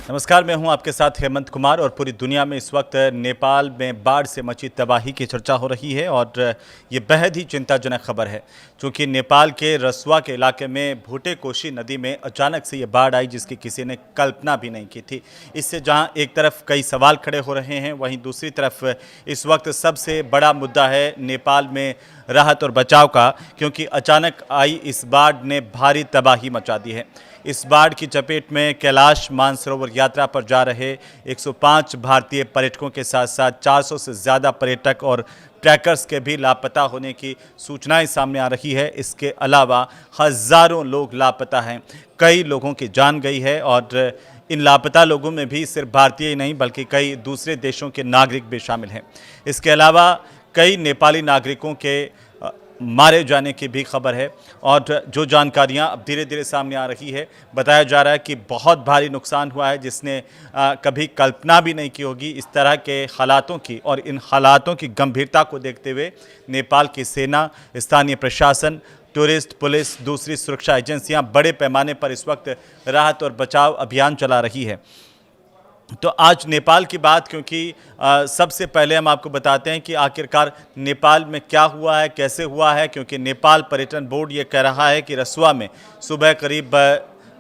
नमस्कार, मैं हूं आपके साथ हेमंत कुमार और पूरी दुनिया में इस वक्त नेपाल में बाढ़ से मची तबाही की चर्चा हो रही है और ये बेहद ही चिंताजनक खबर है क्योंकि नेपाल के रसुआ के इलाके में भूटे कोशी नदी में अचानक से ये बाढ़ आई जिसकी किसी ने कल्पना भी नहीं की थी। इससे जहां एक तरफ कई सवाल खड़े हो रहे हैं, वहीं दूसरी तरफ इस वक्त सबसे बड़ा मुद्दा है नेपाल में राहत और बचाव का, क्योंकि अचानक आई इस बाढ़ ने भारी तबाही मचा दी है। इस बाढ़ की चपेट में कैलाश मानसरोवर यात्रा पर जा रहे 105 भारतीय पर्यटकों के साथ साथ 400 से ज़्यादा पर्यटक और ट्रैकर्स के भी लापता होने की सूचनाएं सामने आ रही है। इसके अलावा हज़ारों लोग लापता हैं, कई लोगों की जान गई है और इन लापता लोगों में भी सिर्फ भारतीय ही नहीं बल्कि कई दूसरे देशों के नागरिक भी शामिल हैं। इसके अलावा कई नेपाली नागरिकों के मारे जाने की भी खबर है और जो जानकारियां अब धीरे धीरे सामने आ रही है, बताया जा रहा है कि बहुत भारी नुकसान हुआ है जिसने कभी कल्पना भी नहीं की होगी। इस तरह के हालातों की और इन हालातों की गंभीरता को देखते हुए नेपाल की सेना, स्थानीय प्रशासन, टूरिस्ट पुलिस, दूसरी सुरक्षा एजेंसियां बड़े पैमाने पर इस वक्त राहत और बचाव अभियान चला रही है। तो आज नेपाल की बात, क्योंकि सबसे पहले हम आपको बताते हैं कि आखिरकार नेपाल में क्या हुआ है, कैसे हुआ है, क्योंकि नेपाल पर्यटन बोर्ड ये कह रहा है कि रसुआ में सुबह करीब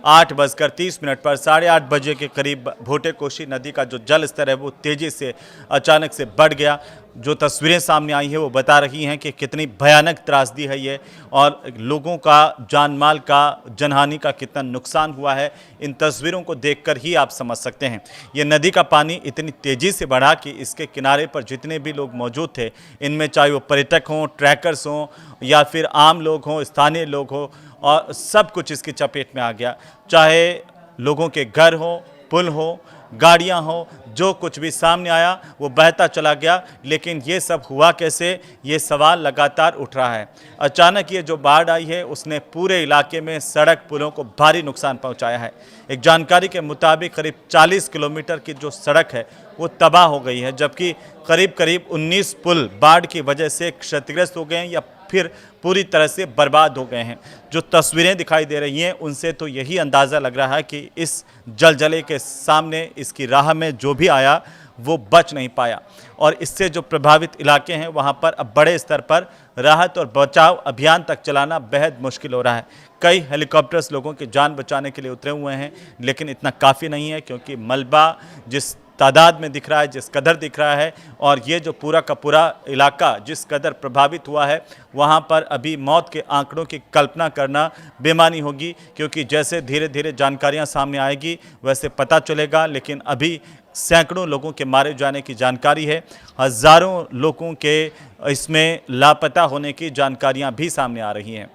8:30 पर 8:30 बजे के करीब भूटे कोशी नदी का जो जल स्तर है वो तेज़ी से अचानक से बढ़ गया। जो तस्वीरें सामने आई हैं वो बता रही हैं कि कितनी भयानक त्रासदी है ये और लोगों का, जान माल का, जनहानि का कितना नुकसान हुआ है, इन तस्वीरों को देखकर ही आप समझ सकते हैं। ये नदी का पानी इतनी तेज़ी से बढ़ा कि इसके किनारे पर जितने भी लोग मौजूद थे, इनमें चाहे वो पर्यटक हों, ट्रैकर्स हों या फिर आम लोग हों, स्थानीय लोग हों, और सब कुछ इसकी चपेट में आ गया। चाहे लोगों के घर हों, पुल हो, गाड़ियां हो, जो कुछ भी सामने आया वो बहता चला गया। लेकिन ये सब हुआ कैसे, ये सवाल लगातार उठ रहा है। अचानक ये जो बाढ़ आई है उसने पूरे इलाके में सड़क पुलों को भारी नुकसान पहुंचाया है। एक जानकारी के मुताबिक करीब 40 किलोमीटर की जो सड़क है वो तबाह हो गई है, जबकि करीब करीब 19 पुल बाढ़ की वजह से क्षतिग्रस्त हो गए हैं या फिर पूरी तरह से बर्बाद हो गए हैं। जो तस्वीरें दिखाई दे रही हैं उनसे तो यही अंदाज़ा लग रहा है कि इस जलजले के सामने, इसकी राह में जो भी आया वो बच नहीं पाया और इससे जो प्रभावित इलाके हैं वहां पर अब बड़े स्तर पर राहत और बचाव अभियान तक चलाना बेहद मुश्किल हो रहा है। कई हेलीकॉप्टर्स लोगों की जान बचाने के लिए उतरे हुए हैं, लेकिन इतना काफ़ी नहीं है क्योंकि मलबा जिस तादाद में दिख रहा है, जिस कदर दिख रहा है, और ये जो पूरा का पूरा इलाका जिस कदर प्रभावित हुआ है, वहाँ पर अभी मौत के आंकड़ों की कल्पना करना बेमानी होगी, क्योंकि जैसे धीरे धीरे जानकारियाँ सामने आएगी वैसे पता चलेगा। लेकिन अभी सैकड़ों लोगों के मारे जाने की जानकारी है, हज़ारों लोगों के इसमें लापता होने की जानकारियाँ भी सामने आ रही हैं।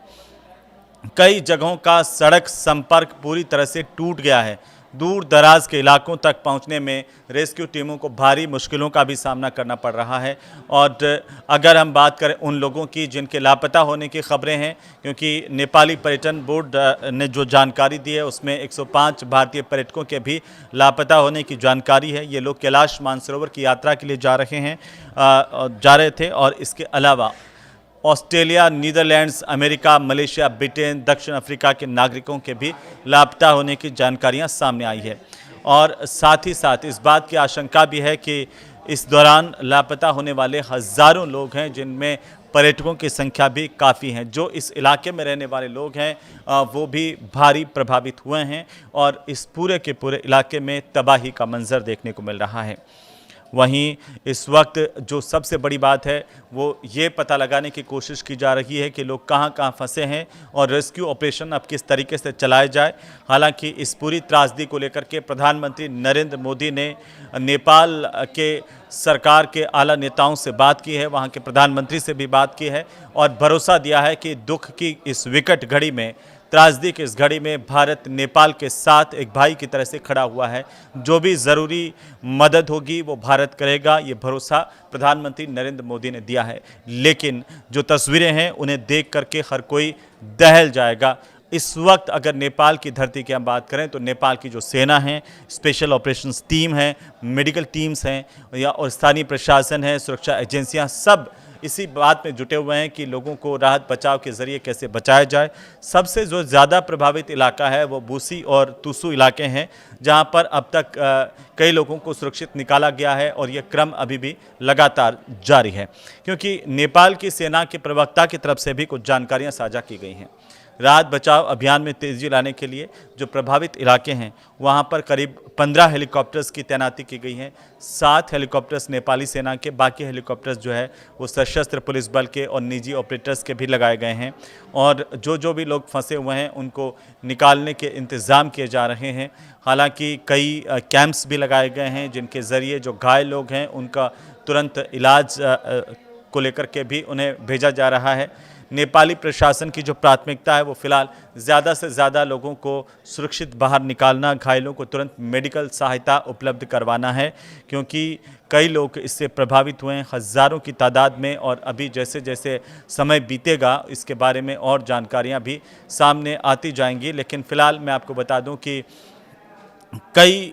कई जगहों का सड़क संपर्क पूरी तरह से टूट गया है। दूर दराज के इलाकों तक पहुंचने में रेस्क्यू टीमों को भारी मुश्किलों का भी सामना करना पड़ रहा है। और अगर हम बात करें उन लोगों की जिनके लापता होने की खबरें हैं, क्योंकि नेपाली पर्यटन बोर्ड ने जो जानकारी दी है उसमें 105 भारतीय पर्यटकों के भी लापता होने की जानकारी है। ये लोग कैलाश मानसरोवर की यात्रा के लिए जा रहे थे और इसके अलावा Australia, Netherlands, America, Malaysia, Britain, दक्षिण अफ्रीका के नागरिकों के भी लापता होने की जानकारियां सामने आई है। और साथ ही साथ इस बात की आशंका भी है कि इस दौरान लापता होने वाले हज़ारों लोग हैं, जिनमें पर्यटकों की संख्या भी काफ़ी है। जो इस इलाके में रहने वाले लोग हैं वो भी भारी प्रभावित हुए हैं और इस पूरे के पूरे इलाके में तबाही का मंजर देखने को मिल रहा है। वहीं इस वक्त जो सबसे बड़ी बात है वो ये पता लगाने की कोशिश की जा रही है कि लोग कहां कहां फंसे हैं और रेस्क्यू ऑपरेशन अब किस तरीके से चलाए जाए। हालांकि इस पूरी त्रासदी को लेकर के प्रधानमंत्री नरेंद्र मोदी ने नेपाल के सरकार के आला नेताओं से बात की है, वहां के प्रधानमंत्री से भी बात की है और भरोसा दिया है कि दुख की इस विकट घड़ी में, त्रासदी की इस घड़ी में भारत नेपाल के साथ एक भाई की तरह से खड़ा हुआ है। जो भी ज़रूरी मदद होगी वो भारत करेगा, ये भरोसा प्रधानमंत्री नरेंद्र मोदी ने दिया है। लेकिन जो तस्वीरें हैं उन्हें देख करके हर कोई दहल जाएगा। इस वक्त अगर नेपाल की धरती की हम बात करें तो नेपाल की जो सेना है, स्पेशल ऑपरेशंस टीम है, मेडिकल टीम्स हैं या और स्थानीय प्रशासन है, सुरक्षा एजेंसियां, सब इसी बात में जुटे हुए हैं कि लोगों को राहत बचाव के जरिए कैसे बचाया जाए। सबसे जो ज़्यादा प्रभावित इलाका है वो बूसी और तुसु इलाके हैं, जहां पर अब तक कई लोगों को सुरक्षित निकाला गया है और ये क्रम अभी भी लगातार जारी है, क्योंकि नेपाल की सेना के प्रवक्ता की तरफ से भी कुछ जानकारियां साझा की गई हैं। राहत बचाव अभियान में तेजी लाने के लिए जो प्रभावित इलाके हैं वहां पर करीब 15 हेलीकॉप्टर्स की तैनाती की गई है। 7 हेलीकॉप्टर्स नेपाली सेना के, बाकी हेलीकॉप्टर्स जो है वो सशस्त्र पुलिस बल के और निजी ऑपरेटर्स के भी लगाए गए हैं। और जो भी लोग फंसे हुए हैं उनको निकालने के इंतज़ाम किए जा रहे हैं। हालांकि कई कैंप्स भी लगाए गए हैं जिनके ज़रिए जो घायल लोग हैं उनका तुरंत इलाज को लेकर के भी उन्हें भेजा जा रहा है। नेपाली प्रशासन की जो प्राथमिकता है वो फिलहाल ज़्यादा से ज़्यादा लोगों को सुरक्षित बाहर निकालना, घायलों को तुरंत मेडिकल सहायता उपलब्ध करवाना है, क्योंकि कई लोग इससे प्रभावित हुए हैं हज़ारों की तादाद में। और अभी जैसे जैसे समय बीतेगा इसके बारे में और जानकारियां भी सामने आती जाएंगी। लेकिन फ़िलहाल मैं आपको बता दूं कि कई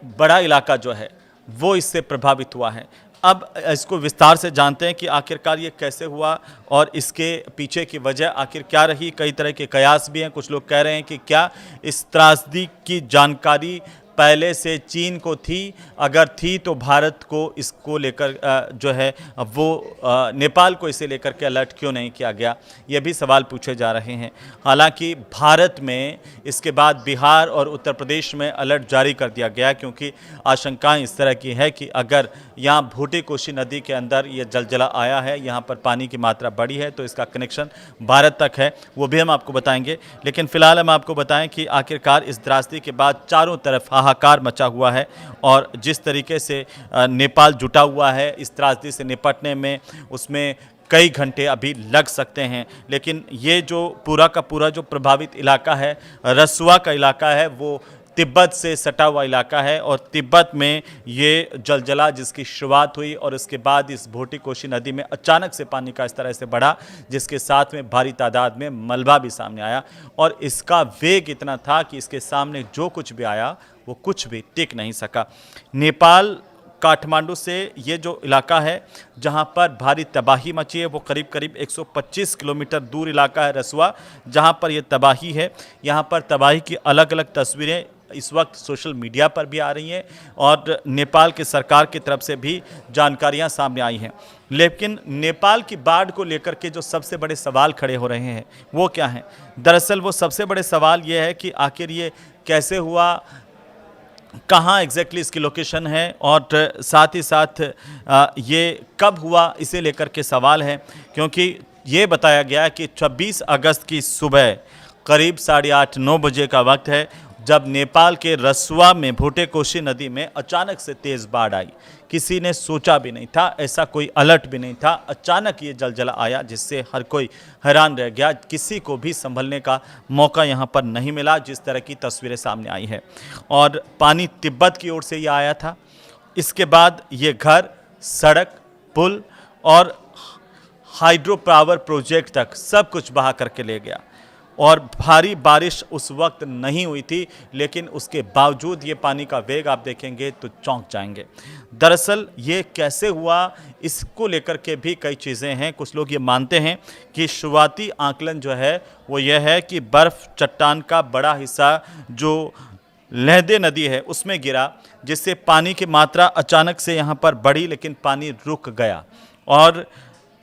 बड़ा इलाका जो है वो इससे प्रभावित हुआ है। अब इसको विस्तार से जानते हैं कि आखिरकार ये कैसे हुआ और इसके पीछे की वजह आखिर क्या रही। कई तरह के कयास भी हैं। कुछ लोग कह रहे हैं कि क्या इस त्रासदी की जानकारी पहले से चीन को थी, अगर थी तो भारत को इसको लेकर जो है वो नेपाल को इसे लेकर के अलर्ट क्यों नहीं किया गया, ये भी सवाल पूछे जा रहे हैं। हालांकि भारत में इसके बाद बिहार और उत्तर प्रदेश में अलर्ट जारी कर दिया गया, क्योंकि आशंकाएं इस तरह की है कि अगर यहाँ भूटी कोशी नदी के अंदर ये जलजला आया है, यहाँ पर पानी की मात्रा बढ़ी है, तो इसका कनेक्शन भारत तक है, वो भी हम आपको बताएंगे। लेकिन फिलहाल हम आपको बताएं कि आखिरकार इस त्रासदी के बाद चारों तरफ हाहाकार मचा हुआ है और जिस तरीके से नेपाल जुटा हुआ है इस त्रासदी से निपटने में, उसमें कई घंटे अभी लग सकते हैं। लेकिन ये जो पूरा का पूरा जो प्रभावित इलाका है, रसुआ का इलाका है, वो तिब्बत से सटा हुआ इलाका है और तिब्बत में ये जलजला जिसकी शुरुआत हुई और उसके बाद इस भोटी कोशी नदी में अचानक से पानी का इस तरह से बढ़ा, जिसके साथ में भारी तादाद में मलबा भी सामने आया और इसका वेग इतना था कि इसके सामने जो कुछ भी आया वो कुछ भी टिक नहीं सका। नेपाल काठमांडू से ये जो इलाका है जहां पर भारी तबाही मची है वो करीब करीब 125 किलोमीटर दूर इलाका है रसुआ, जहां पर ये तबाही है। यहां पर तबाही की अलग अलग तस्वीरें इस वक्त सोशल मीडिया पर भी आ रही हैं और नेपाल की सरकार की तरफ से भी जानकारियां सामने आई हैं। लेकिन नेपाल की बाढ़ को लेकर के जो सबसे बड़े सवाल खड़े हो रहे हैं वो क्या हैं? दरअसल वो सबसे बड़े सवाल ये है कि आखिर ये कैसे हुआ, कहाँ एग्जैक्टली इसकी लोकेशन है और साथ ही साथ ये कब हुआ, इसे लेकर के सवाल है। क्योंकि ये बताया गया कि 26 अगस्त की सुबह करीब 8:30-9 बजे का वक्त है जब नेपाल के रसुआ में भोटे कोशी नदी में अचानक से तेज़ बाढ़ आई। किसी ने सोचा भी नहीं था, ऐसा कोई अलर्ट भी नहीं था। अचानक ये जलजला आया जिससे हर कोई हैरान रह गया। किसी को भी संभलने का मौका यहाँ पर नहीं मिला, जिस तरह की तस्वीरें सामने आई है। और पानी तिब्बत की ओर से ये आया था। इसके बाद ये घर, सड़क, पुल और हाइड्रो पावर प्रोजेक्ट तक सब कुछ बहा करके ले गया। और भारी बारिश उस वक्त नहीं हुई थी, लेकिन उसके बावजूद ये पानी का वेग आप देखेंगे तो चौंक जाएंगे। दरअसल ये कैसे हुआ, इसको लेकर के भी कई चीज़ें हैं। कुछ लोग ये मानते हैं कि शुरुआती आकलन जो है वो यह है कि बर्फ़ चट्टान का बड़ा हिस्सा जो लहदे नदी है उसमें गिरा, जिससे पानी की मात्रा अचानक से यहाँ पर बढ़ी, लेकिन पानी रुक गया और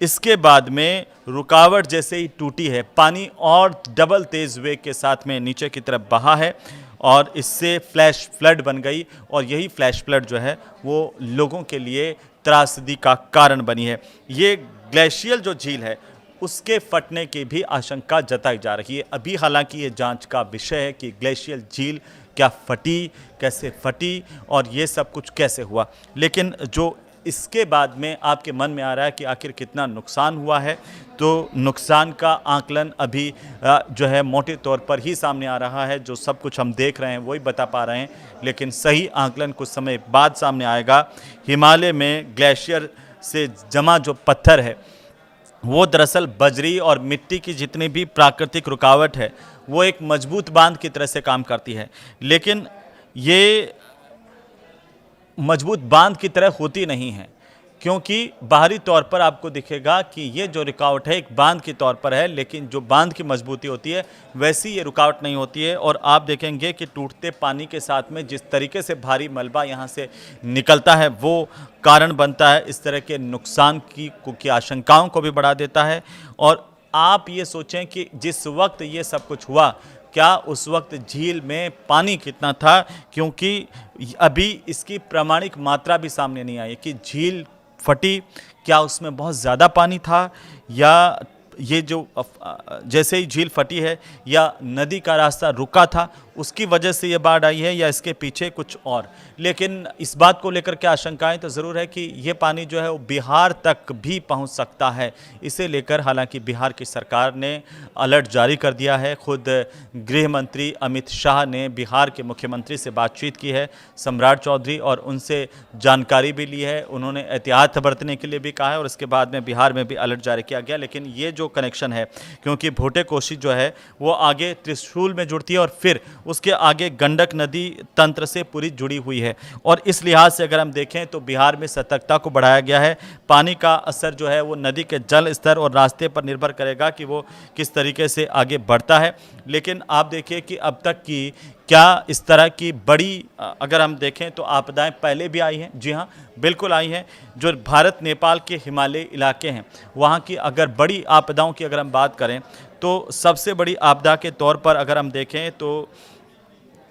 इसके बाद में रुकावट जैसे ही टूटी है, पानी और डबल तेज़ वेग के साथ में नीचे की तरफ बहा है और इससे फ्लैश फ्लड बन गई। और यही फ्लैश फ्लड जो है वो लोगों के लिए त्रासदी का कारण बनी है। ये ग्लेशियल जो झील है उसके फटने की भी आशंका जताई जा रही है। अभी हालांकि ये जांच का विषय है कि ग्लेशियल झील क्या फटी, कैसे फटी और ये सब कुछ कैसे हुआ। लेकिन जो इसके बाद में आपके मन में आ रहा है कि आखिर कितना नुकसान हुआ है, तो नुकसान का आकलन अभी जो है मोटे तौर पर ही सामने आ रहा है। जो सब कुछ हम देख रहे हैं वही बता पा रहे हैं, लेकिन सही आकलन कुछ समय बाद सामने आएगा। हिमालय में ग्लेशियर से जमा जो पत्थर है वो दरअसल बजरी और मिट्टी की जितनी भी प्राकृतिक रुकावट है वो एक मजबूत बांध की तरह से काम करती है, लेकिन ये मजबूत बांध की तरह होती नहीं है। क्योंकि बाहरी तौर पर आपको दिखेगा कि ये जो रुकावट है एक बांध के तौर पर है, लेकिन जो बांध की मजबूती होती है वैसी ये रुकावट नहीं होती है। और आप देखेंगे कि टूटते पानी के साथ में जिस तरीके से भारी मलबा यहाँ से निकलता है वो कारण बनता है इस तरह के नुकसान की आशंकाओं को भी बढ़ा देता है। और आप ये सोचें कि जिस वक्त ये सब कुछ हुआ, क्या उस वक्त झील में पानी कितना था, क्योंकि अभी इसकी प्रामाणिक मात्रा भी सामने नहीं आई कि झील फटी, क्या उसमें बहुत ज़्यादा पानी था, या ये जो जैसे ही झील फटी है या नदी का रास्ता रुका था उसकी वजह से ये बाढ़ आई है, या इसके पीछे कुछ और। लेकिन इस बात को लेकर के आशंकाएं तो ज़रूर है कि ये पानी जो है वो बिहार तक भी पहुंच सकता है। इसे लेकर हालांकि बिहार की सरकार ने अलर्ट जारी कर दिया है। खुद गृह मंत्री अमित शाह ने बिहार के मुख्यमंत्री से बातचीत की है, सम्राट चौधरी, और उनसे जानकारी भी ली है। उन्होंने एहतियात बरतने के लिए भी कहा है और इसके बाद में बिहार में भी अलर्ट जारी किया गया। लेकिन ये जो कनेक्शन है, क्योंकि भोटे कोसी जो है वो आगे त्रिशूल में जुड़ती है और फिर उसके आगे गंडक नदी तंत्र से पूरी जुड़ी हुई है, और इस लिहाज से अगर हम देखें तो बिहार में सतर्कता को बढ़ाया गया है। पानी का असर जो है वो नदी के जल स्तर और रास्ते पर निर्भर करेगा कि वो किस तरीके से आगे बढ़ता है। लेकिन आप देखिए कि अब तक की क्या इस तरह की बड़ी अगर हम देखें तो आपदाएं पहले भी आई हैं। जी हाँ, बिल्कुल आई हैं। जो भारत नेपाल के हिमालयी इलाके हैं वहाँ की अगर बड़ी आपदाओं की अगर हम बात करें तो सबसे बड़ी आपदा के तौर पर अगर हम देखें तो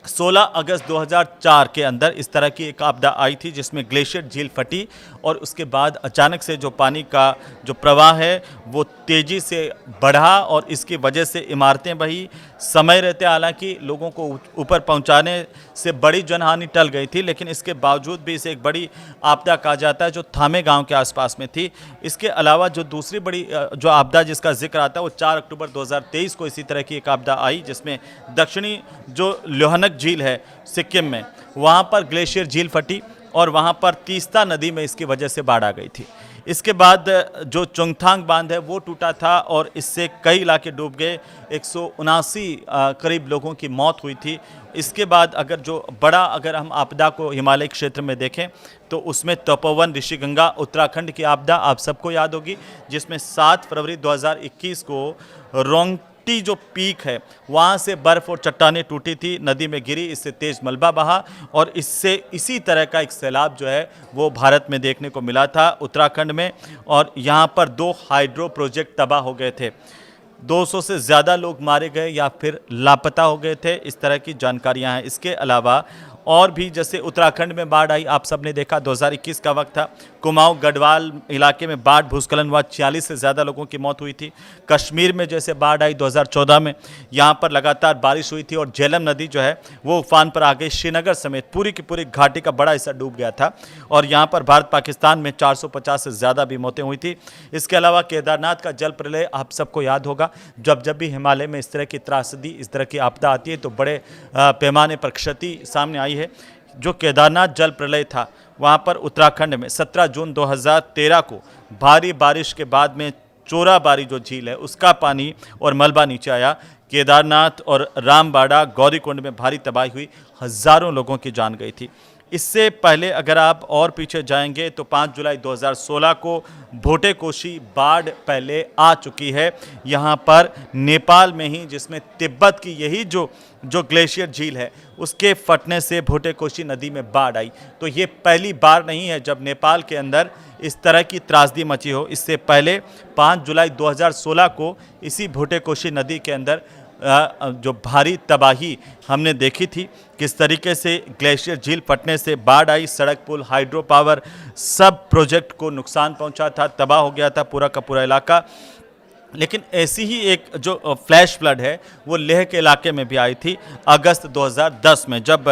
16 अगस्त 2004 के अंदर इस तरह की एक आपदा आई थी जिसमें ग्लेशियर झील फटी और उसके बाद अचानक से जो पानी का जो प्रवाह है वो तेज़ी से बढ़ा और इसकी वजह से इमारतें बही। समय रहते हालांकि लोगों को ऊपर पहुंचाने से बड़ी जनहानि टल गई थी, लेकिन इसके बावजूद भी इसे एक बड़ी आपदा कहा जाता है जो थामे गांव के आसपास में थी। इसके अलावा जो दूसरी बड़ी जो आपदा जिसका जिक्र आता है वो 4 अक्टूबर 2023 को इसी तरह की एक आपदा आई जिसमें दक्षिणी जो लोहनक झील है सिक्किम में, वहाँ पर ग्लेशियर झील फटी और वहाँ पर तीस्ता नदी में इसकी वजह से बाढ़ आ गई थी। इसके बाद जो चोंगथांग बांध है वो टूटा था और इससे कई इलाके डूब गए। 179 करीब लोगों की मौत हुई थी। इसके बाद अगर हम आपदा को हिमालय क्षेत्र में देखें तो उसमें तपोवन ऋषिगंगा उत्तराखंड की आपदा आप सबको याद होगी, जिसमें 7 फरवरी 2021 को रोंगटी जो पीक है वहाँ से बर्फ और चट्टानें टूटी थी, नदी में गिरी, इससे तेज मलबा बहा और इससे इसी तरह का एक सैलाब जो है वो भारत में देखने को मिला था उत्तराखंड में। और यहाँ पर 2 हाइड्रो प्रोजेक्ट तबाह हो गए थे, 200 से ज़्यादा लोग मारे गए या फिर लापता हो गए थे, इस तरह की जानकारियाँ हैं। इसके अलावा और भी जैसे उत्तराखंड में बाढ़ आई, आप सब ने देखा 2021 का वक्त था, कुमाऊं गढ़वाल इलाके में बाढ़ भूस्खलन हुआ, 46 से ज़्यादा लोगों की मौत हुई थी। कश्मीर में जैसे बाढ़ आई 2014 में, यहाँ पर लगातार बारिश हुई थी और झेलम नदी जो है वो उफान पर आ गई। श्रीनगर समेत पूरी की पूरी घाटी का बड़ा हिस्सा डूब गया था और यहाँ पर भारत पाकिस्तान में 450 से ज़्यादा भी मौतें हुई थी। इसके अलावा केदारनाथ का जल प्रलय आप सबको याद होगा, जब भी हिमालय में इस तरह की त्रासदी, इस तरह की आपदा आती है तो बड़े पैमाने पर क्षति सामने आई है। जो केदारनाथ जल प्रलय था वहाँ पर उत्तराखंड में 17 जून 2013 को भारी बारिश के बाद में चोराबारी जो झील है उसका पानी और मलबा नीचे आया। केदारनाथ और रामबाड़ा गौरीकुंड में भारी तबाही हुई, हज़ारों लोगों की जान गई थी। इससे पहले अगर आप और पीछे जाएंगे तो 5 जुलाई 2016 को भोटे कोशी बाढ़ पहले आ चुकी है यहाँ पर नेपाल में ही, जिसमें तिब्बत की यही जो ग्लेशियर झील है उसके फटने से भोटे कोशी नदी में बाढ़ आई। तो ये पहली बार नहीं है जब नेपाल के अंदर इस तरह की त्रासदी मची हो। इससे पहले 5 जुलाई 2016 को इसी भोटे कोशी नदी के अंदर जो भारी तबाही हमने देखी थी, किस तरीके से ग्लेशियर झील फटने से बाढ़ आई, सड़क पुल हाइड्रो पावर सब प्रोजेक्ट को नुकसान पहुंचा था, तबाह हो गया था पूरा का पूरा इलाका। लेकिन ऐसी ही एक जो फ्लैश फ्लड है वो लेह के इलाके में भी आई थी अगस्त 2010 में, जब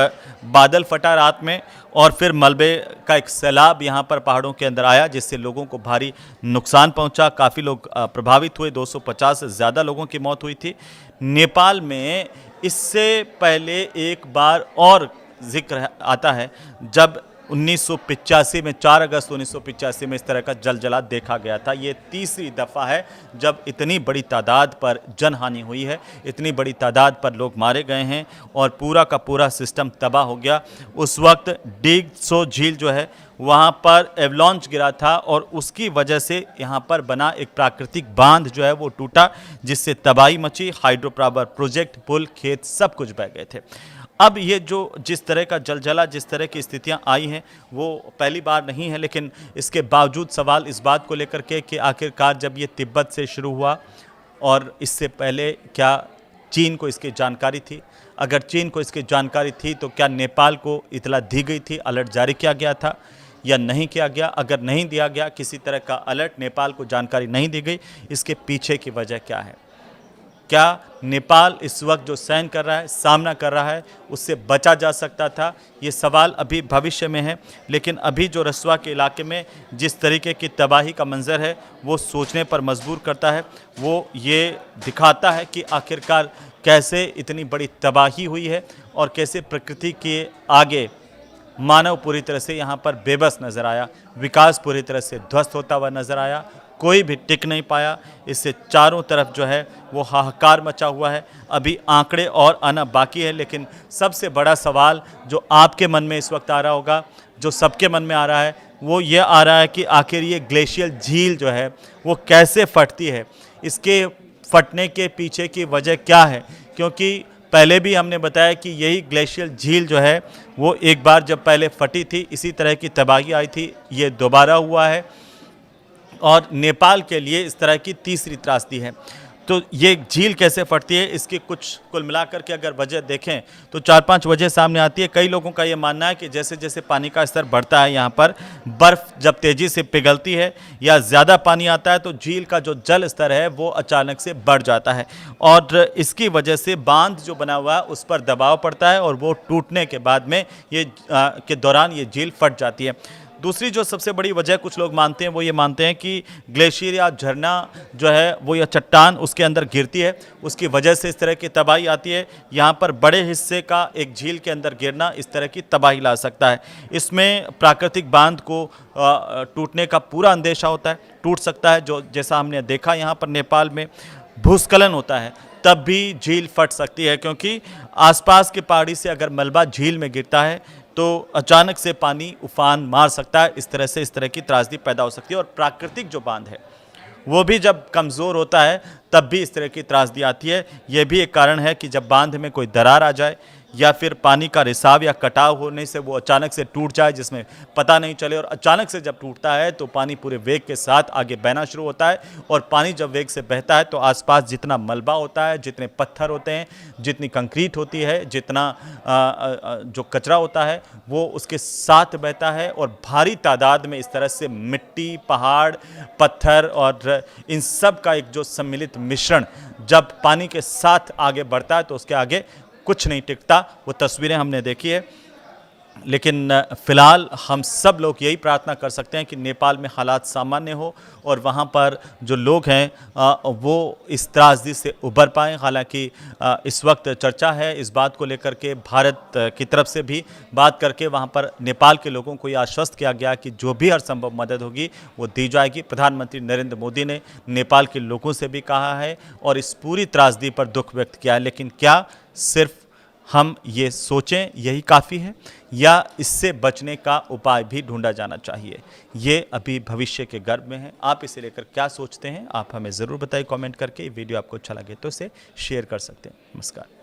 बादल फटा रात में और फिर मलबे का एक सैलाब यहाँ पर पहाड़ों के अंदर आया जिससे लोगों को भारी नुकसान पहुँचा, काफ़ी लोग प्रभावित हुए, 250 से ज़्यादा लोगों की मौत हुई थी। नेपाल में इससे पहले एक बार और जिक्र आता है जब 1985 में 4 अगस्त 1985 में इस तरह का जलजला देखा गया था। ये तीसरी दफ़ा है जब इतनी बड़ी तादाद पर जनहानि हुई है, इतनी बड़ी तादाद पर लोग मारे गए हैं और पूरा का पूरा सिस्टम तबाह हो गया। उस वक्त डीगसो झील जो है वहाँ पर एवलांच गिरा था और उसकी वजह से यहाँ पर बना एक प्राकृतिक बांध जो है वो टूटा, जिससे तबाही मची। हाइड्रो पावर प्रोजेक्ट, पुल, खेत सब कुछ बह गए थे। अब ये जो जिस तरह का जलजला, जिस तरह की स्थितियां आई हैं वो पहली बार नहीं है, लेकिन इसके बावजूद सवाल इस बात को लेकर के कि आखिरकार जब ये तिब्बत से शुरू हुआ और इससे पहले क्या चीन को इसकी जानकारी थी? अगर चीन को इसकी जानकारी थी तो क्या नेपाल को इतला दी गई थी, अलर्ट जारी किया गया था या नहीं किया गया? अगर नहीं दिया गया, किसी तरह का अलर्ट, नेपाल को जानकारी नहीं दी गई, इसके पीछे की वजह क्या है? क्या नेपाल इस वक्त जो सहन कर रहा है, सामना कर रहा है, उससे बचा जा सकता था? ये सवाल अभी भविष्य में है, लेकिन अभी जो रसुआ के इलाके में जिस तरीके की तबाही का मंजर है वो सोचने पर मजबूर करता है। वो ये दिखाता है कि आखिरकार कैसे इतनी बड़ी तबाही हुई है और कैसे प्रकृति के आगे मानव पूरी तरह से यहाँ पर बेबस नज़र आया, विकास पूरी तरह से ध्वस्त होता हुआ नज़र आया, कोई भी टिक नहीं पाया। इससे चारों तरफ जो है वो हाहाकार मचा हुआ है। अभी आंकड़े और आना बाकी है, लेकिन सबसे बड़ा सवाल जो आपके मन में इस वक्त आ रहा होगा, जो सबके मन में आ रहा है, वो ये आ रहा है कि आखिर ये ग्लेशियल झील जो है वो कैसे फटती है, इसके फटने के पीछे की वजह क्या है? क्योंकि पहले भी हमने बताया कि यही ग्लेशियल झील जो है वो एक बार जब पहले फटी थी, इसी तरह की तबाही आई थी, ये दोबारा हुआ है और नेपाल के लिए इस तरह की तीसरी त्रासदी है। तो ये झील कैसे फटती है, इसकी कुछ कुल मिलाकर के अगर वजह देखें तो 4-5 वजह सामने आती है। कई लोगों का ये मानना है कि जैसे जैसे पानी का स्तर बढ़ता है, यहाँ पर बर्फ़ जब तेज़ी से पिघलती है या ज़्यादा पानी आता है तो झील का जो जल स्तर है वो अचानक से बढ़ जाता है और इसकी वजह से बांध जो बना हुआ है उस पर दबाव पड़ता है और वो टूटने के बाद में के दौरान ये झील फट जाती है। दूसरी जो सबसे बड़ी वजह कुछ लोग मानते हैं वो ये मानते हैं कि ग्लेशियर या झरना जो है वो या चट्टान उसके अंदर गिरती है, उसकी वजह से इस तरह की तबाही आती है। यहाँ पर बड़े हिस्से का एक झील के अंदर गिरना इस तरह की तबाही ला सकता है। इसमें प्राकृतिक बांध को टूटने का पूरा अंदेशा होता है, टूट सकता है। जो जैसा हमने देखा यहाँ पर नेपाल में भूस्खलन होता है तब भी झील फट सकती है, क्योंकि आसपास की पहाड़ी से अगर मलबा झील में गिरता है तो अचानक से पानी उफान मार सकता है। इस तरह की त्रासदी पैदा हो सकती है और प्राकृतिक जो बांध है वो भी जब कमज़ोर होता है तब भी इस तरह की त्रासदी आती है। ये भी एक कारण है कि जब बांध में कोई दरार आ जाए या फिर पानी का रिसाव या कटाव होने से वो अचानक से टूट जाए, जिसमें पता नहीं चले, और अचानक से जब टूटता है तो पानी पूरे वेग के साथ आगे बहना शुरू होता है और पानी जब वेग से बहता है तो आसपास जितना मलबा होता है, जितने पत्थर होते हैं, जितनी कंक्रीट होती है, जितना जो कचरा होता है वो उसके साथ बहता है और भारी तादाद में इस तरह से मिट्टी, पहाड़, पत्थर और इन सब का एक जो सम्मिलित मिश्रण जब पानी के साथ आगे बढ़ता है तो उसके आगे कुछ नहीं टिकता। वो तस्वीरें हमने देखी है, लेकिन फ़िलहाल हम सब लोग यही प्रार्थना कर सकते हैं कि नेपाल में हालात सामान्य हो और वहाँ पर जो लोग हैं वो इस त्रासदी से उबर पाएँ। हालांकि इस वक्त चर्चा है इस बात को लेकर के, भारत की तरफ से भी बात करके वहाँ पर नेपाल के लोगों को ये आश्वस्त किया गया कि जो भी हर संभव मदद होगी वो दी जाएगी। प्रधानमंत्री नरेंद्र मोदी ने नेपाल के लोगों से भी कहा है और इस पूरी त्रासदी पर दुख व्यक्त किया है। लेकिन क्या सिर्फ हम ये सोचें यही काफ़ी है या इससे बचने का उपाय भी ढूंढा जाना चाहिए? ये अभी भविष्य के गर्भ में है। आप इसे लेकर क्या सोचते हैं, आप हमें ज़रूर बताइए कमेंट करके। वीडियो आपको अच्छा लगे तो इसे शेयर कर सकते हैं। नमस्कार।